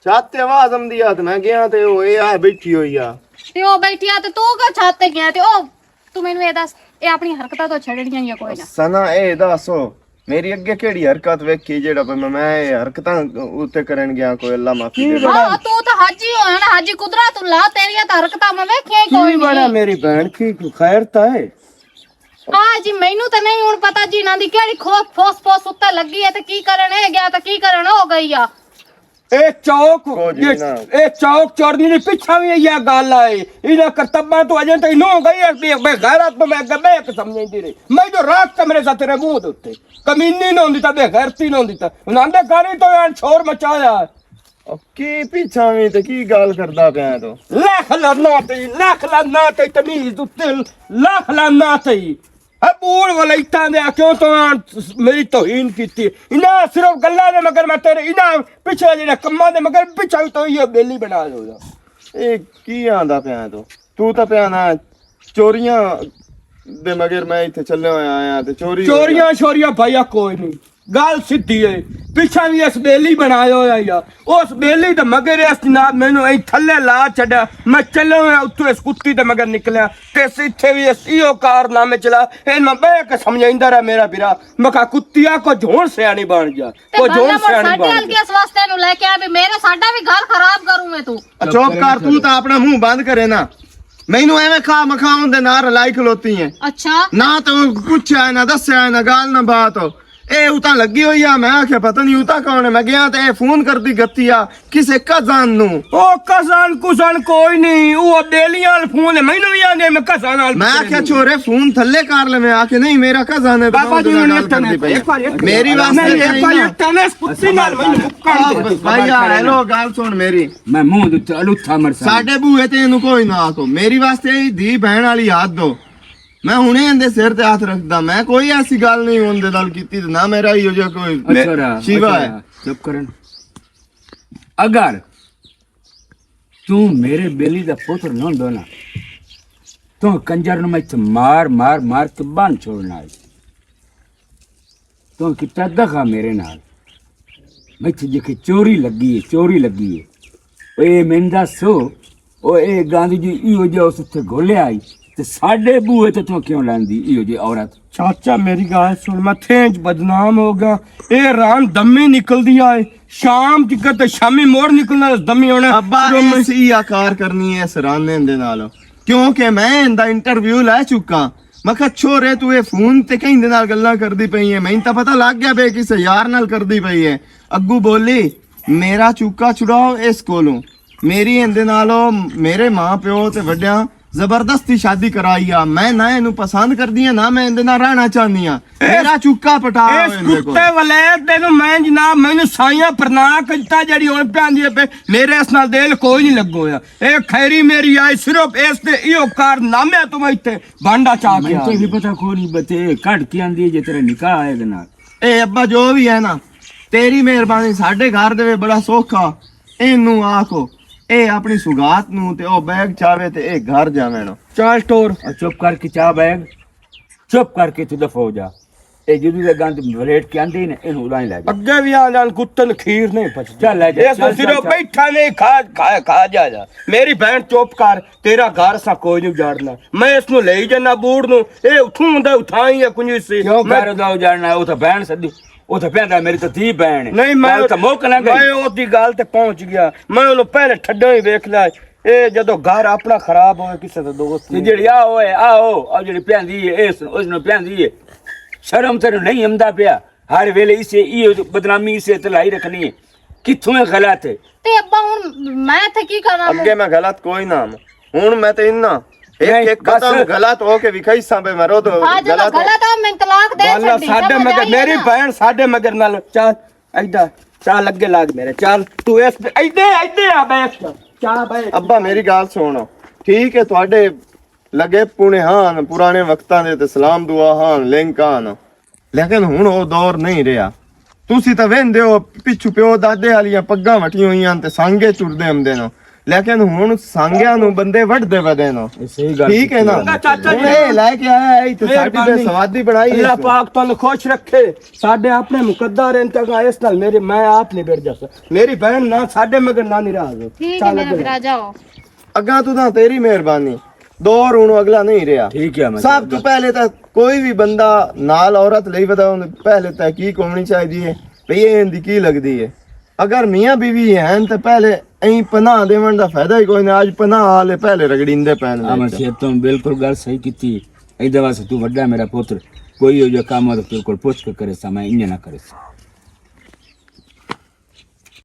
ਛੱਤ ਤੇ ਆਵਾਜ਼ ਆਉਂਦੀ ਆ ਤੇ ਮੈਂ ਗਿਆ ਤੇ ਉਹ ਇਹ ਆ ਬੈਠੀ ਹੋਈ ਆ। ਤੇ ਉਹ ਬੈਠਿਆ ਤੇ ਤੂੰ ਕਾ ਛਾਤੇ ਗਿਆ? ਤੇ ਉਹ ਤੂੰ ਮੈਨੂੰ ਇਹ ਦੱਸ, ਇਹ ਆਪਣੀ ਹਰਕਤਾਂ ਤੋਂ ਛੱਡਣੀਆਂ ਹੀ ਆ ਕੋਈ ਨਾ? ਸਨਾ ਇਹ ਦੱਸੋ ਮੇਰੀ ਅੱਗੇ ਕਿਹੜੀ ਹਰਕਤ ਵੇਖੀ ਜਿਹੜਾ ਮੈਂ ਇਹ ਹਰਕਤਾਂ ਉੱਤੇ ਕਰਨ ਗਿਆ? ਕੋਈ ਅੱਲਾ ਮਾਫੀ ਦੇ। ਹਾਂ ਤੂੰ ਤਾਂ ਹਾਜੀ ਹੋਇਆ ਨਾ, ਹਾਜੀ ਕੁਦਰਤ ਲਾ ਤੇਰੀਆਂ ਤਾਂ ਹਰਕਤਾਂ ਮੈਂ ਵੇਖਿਆ ਹੀ ਕੋਈ ਕੀ ਬਣਾ ਨਹੀਂ। ਮੇਰੀ ਭੈਣ ਕੀ ਖੈਰ ਤਾਂ ਹੈ? ਹਾਂ ਜੀ ਮੈਨੂੰ ਤਾਂ ਨਹੀਂ ਹੁਣ ਪਤਾ ਜੀ ਇਹਨਾਂ ਦੀ ਕਿਹੜੀ ਫੋਸ ਉੱਤੇ ਲੱਗੀ ਹੈ ਤੇ ਕੀ ਕਰਨ ਇਹ ਗਿਆ ਤੇ ਕੀ ਕਰਨ ਹੋ ਗਈ ਆ। ਇਹ ਚੌਕ ਕੁਝ ਨੀ ਨਾ। ਇਹ ਚੌਕ ਚੌੜਨੀ ਦੇ ਪਿੱਛਾ ਵੀ ਇਹ ਗੱਲ ਆਏ ਇਹਨਾਂ ਕਰਤਬਾਂ ਤੋਂ ਅਜੇ ਤੱਕ ਨੋ ਗਈ ਹੈ ਬੇ ਗੈਰਤ ਤੋਂ ਮੈਂ ਗੱਬੇ ਇੱਕ ਸਮਝਦੀ ਰਹੀ ਮੈਂ ਜੋ ਰਾਤ ਕਮਰੇ ਸਾਥ ਤੇਰੇ ਮੂੰਹ ਦੇ ਉੱਤੇ ਕਮੀਨੀ ਨਾ ਹੁੰਦੀ ਤਾਂ ਬੇ ਗੈਰਤੀ ਨਾ ਹੁੰਦੀ ਤਾਂ ਨਾਂਦੇ ਗਾਰੀ ਤੋਂ ਯਾਰ ਸ਼ੋਰ ਮਚਾਇਆ। ਕੀ ਪਿੱਛਾ ਵੀ ਤੇ ਕੀ ਗੱਲ ਕਰਦਾ ਪਿਆ ਤੂੰ? ਲੱਖ ਲਾਨਾ ਤੇ ਤਮੀਜ਼ ਉੱਤੇ ਲੱਖ ਲਾਨਾ ਤੇ ਬੂੜ ਵਾਲਾ ਇਤਾਂ ਦੇ ਕਿਉਂ ਤੋਂ ਮੇਰੀ ਤੋਹੀਨ ਕੀਤੀ ਇਹਨਾਂ ਸਿਰਫ ਗੱਲਾਂ ਦੇ ਮਗਰ ਮੈਂ ਤੇਰੇ ਇਹਨਾਂ ਪਿੱਛੇ ਜਿਹੜੇ ਕੰਮਾਂ ਦੇ ਮਗਰ ਪਿੱਛੇ ਤੋਂ ਇਹ ਬੇਲੀ ਬਣਾ ਲਿਆ। ਇਹ ਕੀ ਆਂਦਾ ਪਿਆ ਤੂੰ ਤਾਂ ਪਿਆ ਨਾ ਚੋਰੀਆਂ ਦੇ ਮਗਰ ਮੈਂ ਇੱਥੇ ਚੱਲਿਆ ਹੋਇਆ ਆਇਆ ਤੇ ਚੋਰੀਆਂ ਸ਼ੋਰੀਆਂ ਭਾਈਆ ਕੋਈ ਨਹੀਂ ਗੱਲ ਸਿੱਧੀ ਏ ਪਿੱਛਾ ਵੀ ਇਸ ਬੇਲੀ ਬਣਾਇਆ ਹੋਇਆ ਆ ਉਸ ਬੇਲੀ ਦੇ ਮਗਰ ਇਸ ਜਨਾਬ ਮੈਨੂੰ ਇਹ ਥੱਲੇ ਲਾ ਛੱਡਿਆ ਮੈਂ ਚੱਲਿਆ ਉੱਥੋਂ ਇਸ ਕੁੱਤੀ ਦੇ ਮਗਰ ਨਿਕਲਿਆ ਤੇ ਇੱਥੇ ਵੀ ਇਸੋ ਕਾਰਨਾਮੇ ਚਲਾ ਇਹ ਮੈਂ ਬਹਿ ਕੇ ਸਮਝਾਈਂਦਾ ਰਿਹਾ ਮੇਰਾ ਵੀਰਾ ਮੈਂ ਕਿਹਾ ਕੁੱਤੀਆ ਕੋ ਝੋਣ ਸਿਆਣੀ ਬਣ ਜਾ ਕੋ ਝੋਣ ਸਿਆਣੀ ਸਾਡੇ ਬਣ ਹਲ ਜਾ। ਕੇ ਇਸ ਵਾਸਤੇ ਨੂੰ ਲੈ ਕੇ ਆ ਵੀ ਮੇਰੇ ਸਾਡਾ ਵੀ ਘਰ ਖਰਾਬ ਕਰੂ ਮੈਂ ਤੂੰ। ਚੁੱਪ ਕਰ ਤੂੰ ਤਾਂ ਆਪਣਾ ਮੂੰਹ ਬੰਦ ਕਰੇ ਨਾ ਮੈਨੂੰ ਐਵੇਂ ਖਾ ਮਖਾਉਣ ਦੇ ਨਾਲ ਰਲਾਈ ਖਲੋਤੀ ਹੈ ਅੱਛਾ ਨਾ ਤੂੰ ਪੁੱਛਿਆ ਨਾ ਦੱਸਿਆ ਨਾ ਗੱਲ ਨਾ ਬਾਤ ਇਹ ਉਤਾਂ ਲੱਗੀ ਹੋਈ ਆ ਮੈਂ ਆਖਿਆ ਪਤਾ ਨਹੀਂ ਉਤਾਂ ਕੌਣ ਹੈ ਮੈਂ ਗਿਆ ਤੇ ਇਹ ਫੋਨ ਕਰਦੀ ਗੱਤੀ ਆ ਕਿਸੇ ਕਜ਼ਾਨ ਨੂੰ ਉਹ ਕਜ਼ਾਨ ਕੁਜ਼ਾਨ ਕੋਈ ਨਹੀਂ ਉਹ ਬੇਲੀਆਂ ਵਾਲ ਫੋਨ ਹੈ ਮੈਨੂੰ ਵੀ ਆਂਦੇ ਮੈਂ ਕਜ਼ਾਨ ਨਾਲ ਮੈਂ ਆਖਿਆ ਛੋਰੇ ਫੋਨ ਥੱਲੇ ਕਰ ਲੈ ਮੈਂ ਆਖਿਆ ਨਹੀਂ ਮੇਰਾ ਕਜ਼ਾਨ ਹੈ ਬਾਬਾ ਜੀ ਗੱਲ ਨੇ ਕਰਦੀ ਪਈ ਇੱਕ ਵਾਰ ਮੇਰੀ ਵਾਸਤੇ ਇੱਕ ਵਾਰ ਟੈਨਿਸ ਕੁੱਤੀ ਨਾਲ ਮੈਨੂੰ ਮੁੱਕਣ ਦੇ ਭਾਈ ਆ ਹੈਲੋ ਗੱਲ ਸੁਣ ਮੇਰੀ ਮੈਂ ਮੂੰਹ ਦੇ ਉੱਤੇ ਅਲੂਥਾ ਮਰਸਾ ਸਾਡੇ ਬੂਹੇ ਤੇ ਇਹਨੂੰ ਕੋਈ ਨਾ ਆਖੋ ਮੇਰੀ ਵਾਸਤੇ ਇਹ ਧੀ ਭੈਣ ਵਾਲੀ ਯਾਦ ਦੋ ਮੈਂ ਹੁਣੇ ਇਹਦੇ ਸਿਰ ਤੇ ਹੱਥ ਰੱਖਦਾ ਮੈਂ ਕੋਈ ਐਸੀ ਗੱਲ ਨਹੀਂ ਉਹਦੇ ਨਾਲ ਕੀਤੀ ਤੇ ਨਾ ਮੇਰਾ ਹੀ ਹੋ ਜਾ ਕੋਈ ਸ਼ਿਵਾ ਹੈ ਚੁੱਪ ਕਰਨ ਅਗਰ ਤੂੰ ਮੇਰੇ ਬੇਲੀ ਦਾ ਪੁੱਤਰ ਨਾ ਹੁੰਦਾ ਨਾ ਤੂੰ ਕੰਜਰ ਨੂੰ ਮੈਂ ਮਾਰ ਕੇ ਬੰਨ ਛੋੜਨਾ ਹੈ ਤੂੰ ਕਿਤਾ ਦਖਾ ਮੇਰੇ ਨਾਲ ਮੈਂ ਜੇ ਕਿ ਚੋਰੀ ਲੱਗੀ ਹੈ ਓਏ ਮੈਨੂੰ ਦੱਸੋ ਉਹ ਇਹ ਗਾਂਧੀ ਜੀ ਇਹੋ ਜਿਹਾ ਉਸ ਉੱਤੇ ਗੋਲਿਆ ਆਈ ਤੇ ਸਾਡੇ ਬੂਹੇ ਤੇ ਤੂੰ ਕਿਉਂ ਲੈਂਦੀ ਇਹੋ ਜਿਹੀ ਔਰਤ? ਚਾਚਾ ਮੇਰੀ ਗੱਲ ਸੁਣ ਮੈਂ ਥੇਂਚ ਬਦਨਾਮ ਹੋ ਗਿਆ ਇਹ ਰਾਨ ਦਮੀ ਨਿਕਲਦੀ ਆਏ ਸ਼ਾਮ ਤੱਕ ਤੇ ਸ਼ਾਮੀ ਮੋੜ ਨਿਕਲਣਾ ਦਮੀ ਹੋਣਾ ਅੱਬਾ ਐਸੀ ਆਕਾਰ ਕਰਨੀ ਹੈ ਸਰਾਨੇ ਦੇ ਨਾਲ ਕਿਉਂਕਿ ਮੈਂ ਇਹਦਾ ਇੰਟਰਵਿਊ ਲੈ ਚੁੱਕਾ ਮੈਂ ਕਿਹਾ ਛੋਰੇ ਤੂੰ ਇਹ ਫੋਨ ਤੇ ਕਹਿੰਦੇ ਨਾਲ ਗੱਲਾਂ ਕਰਦੀ ਪਈ ਹੈ ਮੈਨੂੰ ਤਾਂ ਪਤਾ ਲੱਗ ਗਿਆ ਬੇ ਕਿਸੇ ਯਾਰ ਨਾਲ ਕਰਦੀ ਪਈ ਹੈ ਅੱਗੂ ਬੋਲੀ ਮੇਰਾ ਚੁੱਕਾ ਛੁਡਾਓ ਇਸ ਕੋਲੋਂ ਮੇਰੀ ਇਹਦੇ ਨਾਲੋਂ ਮੇਰੇ ਮਾਂ ਪਿਓ ਤੇ ਵੱਡਿਆਂ ਜ਼ਬਰਦਸਤੀ ਸ਼ਾਦੀ ਕਰਾਈ ਆ ਮੈਂ ਨਾ ਇਹਨੂੰ ਪਸੰਦ ਕਰਦੀ ਆ ਨਾ ਮੈਂ ਇਹਦੇ ਨਾਲ ਰਹਿਣਾ ਚਾਹੁੰਦੀ ਆ ਮੇਰਾ ਚੁੱਕਾ ਪਟਾ ਇਸ ਕੁੱਤੇ ਵਲੈਤ ਤੈਨੂੰ ਮੈਂ ਜਨਾਬ ਮੈਨੂੰ ਸਾਈਆਂ ਪਰਨਾ ਕੀਤਾ ਜਿਹੜੀ ਹੁਣ ਪੈਂਦੀ ਪਈ ਮੇਰੇ ਇਸ ਨਾਲ ਦਿਲ ਕੋਈ ਨਹੀਂ ਲੱਗੋਇਆ ਇਹ ਖੈਰੀ ਮੇਰੀ ਆਈ ਸਿਰਫ ਇਸ ਤੇ ਇਹੋ ਕਾਰਨਾਮੇ ਤੋਂ ਮੈਂ ਇੱਥੇ ਬਾਂਡਾ ਚਾ ਕੇ ਮੈਨੂੰ ਤਾਂ ਵੀ ਪਤਾ ਕੋਈ ਨਹੀਂ ਬਤੇ ਕੱਢ ਕੇ ਆਂਦੀ ਜੇ ਤੇਰਾ ਨਿਕਾਹ ਹੈ ਇਹਦੇ ਨਾਲ ਇਹ ਅੱਬਾ ਜੋ ਵੀ ਹੈ ਨਾ ਤੇਰੀ ਮਿਹਰਬਾਨੀ ਸਾਡੇ ਘਰ ਦੇ ਵਿੱਚ ਬੜਾ ਸੌਖਾ ਇਹਨੂੰ ਆਖੋ ਇਹ ਆਪਣੀ ਸੁਗਾਤ ਨੂੰ ਤੇ ਉਹ ਬੈਗ ਚਾਵੇ ਤੇ ਇਹ ਘਰ ਜਾਵੇ ਨਾ ਚਾਲ ਟੋਰ ਚੁੱਪ ਕਰਕੇ ਚਾਹ ਬੈਗ ਚੁੱਪ ਕਰਕੇ ਤੂੰ ਦਫਾ ਹੋ ਜਾ ਇਹ ਜਦੋਂ ਦੇ ਗੰਦ ਰੇਟ ਕੇ ਆਂਦੀ ਨੇ ਇਹਨੂੰ ਉਡਾਈ ਲੈ ਜਾ ਅੱਗੇ ਵੀ ਆਂ ਜਾਣ ਕੁੱਤਨ ਖੀਰ ਨਹੀਂ ਪਚਦੀ ਚੱਲ ਲੈ ਜਾ ਇਹ ਤਾਂ ਸਿਰੋਂ ਬੈਠਾ ਨਹੀਂ ਖਾ ਜਾ ਮੇਰੀ ਭੈਣ ਚੁੱਪ ਕਰ ਤੇਰਾ ਘਰ ਸਾ ਕੋਈ ਨਹੀਂ ਉਜਾੜਨਾ ਮੈਂ ਇਸ ਨੂੰ ਲਈ ਜੰਨਾ ਬੂੜ ਨੂੰ ਇਹ ਉਠੂੰ ਹੁੰਦਾ ਉਠਾਈ ਹੈ ਕੁੰਜੀ ਸੀ ਕਿਉਂ ਘਰ ਦਾ ਉਜਾੜਨਾ ਉਹ ਤਾਂ ਭੈਣ ਸੱਦੀ ਉਹ ਤਾਂ ਪੈਂਦਾ ਮੇਰੀ ਤਾਂ ਧੀ ਭੈਣ ਹੈ ਨਹੀਂ ਮੈਂ ਤਾਂ ਮੁੱਕ ਨਾ ਗਈ ਮੈਂ ਉਹਦੀ ਗੱਲ ਤੇ ਪਹੁੰਚ ਗਿਆ ਮੈਂ ਉਹਨੂੰ ਪਹਿਲੇ ਠੱਡਾਂ ਹੀ ਵੇਖ ਲਿਆ ਇਹ ਜਦੋਂ ਘਰ ਆਪਣਾ ਖਰਾਬ ਹੋਏ ਕਿਸੇ ਦਾ ਦੋਸਤ ਤੇ ਜਿਹੜੀ ਆ ਓਏ ਆ ਜਿਹੜੀ ਪੈਂਦੀ ਹੈ ਉਸ ਨੂੰ ਪੈਂਦੀ ਹੈ ਸ਼ਰਮ ਤੈਨੂੰ ਨਹੀਂ ਆਉਂਦਾ ਪਿਆ ਹਰ ਵੇਲੇ ਇਸੇ ਇਹ ਬਦਨਾਮੀ ਇਸੇ ਤਲਾਈ ਰੱਖਣੀ ਹੈ ਕਿੱਥੋਂ ਇਹ ਗਲਤ ਹੈ ਤੇ ਅੱਬਾ ਹੁਣ ਮੈਂ ਇੱਥੇ ਕੀ ਕਰਾਂ ਅੱਗੇ ਮੈਂ ਗਲਤ ਕੋਈ ਨਾ ਹੁਣ ਮੈਂ ਤੇ ਇੰਨਾ ਨਹੀਂ, ਇੱਕ ਕਦਮ ਗਲਤ ਹੋ ਕੇ ਵਿਖਾਈ ਸਾਂਬੇ ਮਰੋ ਤਾਂ ਆ ਜਦੋਂ ਗਲਤ ਗਲਤ ਆ ਮੈਂ ਤਲਾਕ ਦੇ ਵਾਲਾ ਛੱਡੀ ਸਾਡੇ ਸਮਝ ਮਗਰ ਆਈ ਮੇਰੀ ਨਾ? ਭੈਣ ਸਾਡੇ ਮਗਰ ਨਾਲ ਚੱਲ ਐਡਾ ਚਾਹ ਲੱਗੇ ਲੱਗ ਮੇਰੇ ਚੱਲ ਤੂੰ ਇਸ ਐਡੇ ਆ ਬੈਠ ਚਾਹ ਬੈਠ ਅੱਬਾ ਮੇਰੀ ਗੱਲ ਸੁਣੋ ਠੀਕ ਹੈ ਤੁਹਾਡੇ ਲੱਗੇ ਪੁਣੇ ਹਨ ਪੁਰਾਣੇ ਵਕਤਾਂ ਦੇ ਤੇ ਸਲਾਮ ਦੁਆ ਹਨ ਲਿੰਕ ਹਨ ਲੇਕਿਨ ਹੁਣ ਉਹ ਦੌਰ ਨਹੀਂ ਰਿਹਾ ਤੁਸੀਂ ਤਾਂ ਵੇਂਦੇ ਹੋ ਪਿੱਛੂ ਪਿਓ ਦਾਦੇ ਵਾਲੀਆਂ ਪੱਗਾਂ ਵਟੀਆਂ ਹੋਈਆਂ ਤੇ ਸਾਂਗੇ ਤੁਰਦੇ ਹੁੰਦੇ ਨੇ ਲੇਕਿਨ ਹੁਣ ਸਾਂਗਿਆਂ ਨੂੰ ਬੰਦੇ ਵੱਢਦੇ ਵਦੇ ਨੇ ਸਹੀ ਗੱਲ ਠੀਕ ਹੈ ਨਾ ਚਾਚਾ ਹੁਣ ਇਹ ਲੈ ਕੇ ਆਇਆ ਇਹ ਤੇ ਸਾਡੀ ਬੇਸਵਾਦੀ ਬਣਾਈ ਅੱਲਾਹ ਹੈ ਪਾਕ ਤੁਹਾਨੂੰ ਖੁਸ਼ ਰੱਖੇ ਸਾਡੇ ਆਪਣੇ ਮੁਕੱਦਰ ਇੰਤਗਾ ਇਸ ਨਾਲ ਮੇਰੇ ਮੈਂ ਆਪ ਨਹੀਂ ਬਿੜ ਜਾ ਮੇਰੀ ਭੈਣ ਨਾ ਸਾਡੇ ਮਗਰ ਨਾ ਨਿਰਾਜ਼ ਹੋ ਠੀਕ ਹੈ ਮੇਰਾ ਵੀਰਾ ਜਾਓ ਅੱਗਾ ਤੂੰ ਤਾਂ ਤੇਰੀ ਮਿਹਰਬਾਨੀ ਦੌਰ ਹੁਣ ਅਗਲਾ ਨਹੀਂ ਰਿਹਾ ਠੀਕ ਹੈ ਮੈਂ ਸਭ ਤੋਂ ਪਹਿਲੇ ਤਾਂ ਕੋਈ ਵੀ ਬੰਦਾ ਨਾਲ ਔਰਤ ਲਈ ਵਧਾ ਪਹਿਲੇ ਤਹਿਕੀਕ ਹੋਣੀ ਚਾਹੀਦੀ ਹੈ ਵੀ ਇਹ ਇਹਦੀ ਕੀ ਲੱਗਦੀ ਹੈ ਅਗਰ ਮੀਆਂ ਬੀਵੀ ਹਨ ਤਾਂ ਪਹਿਲੇ ਐਂ ਪਨਾਹ ਦੇਵਣ ਦਾ ਫਾਇਦਾ ਹੀ ਕੋਈ ਨਾ ਅੱਜ ਪਨਾਹ ਵਾਲੇ ਪਹਿਲੇ ਰਗੜਿੰਦੇ ਪੈਣ ਮੈਂ ਤੂੰ ਬਿਲਕੁਲ ਗੱਲ ਸਹੀ ਕੀਤੀ ਇਹਦੇ ਵਾਸਤੇ ਤੂੰ ਵੱਡਾ ਮੇਰਾ ਪੁੱਤਰ ਕੋਈ ਹੋ ਜੋ ਕੰਮ ਹੋ ਤੇਰੇ ਕੋਲ ਪੁੱਛ ਕੇ ਕਰੇ ਸਮਾਂ ਇੰਜ ਨਾ ਕਰੇ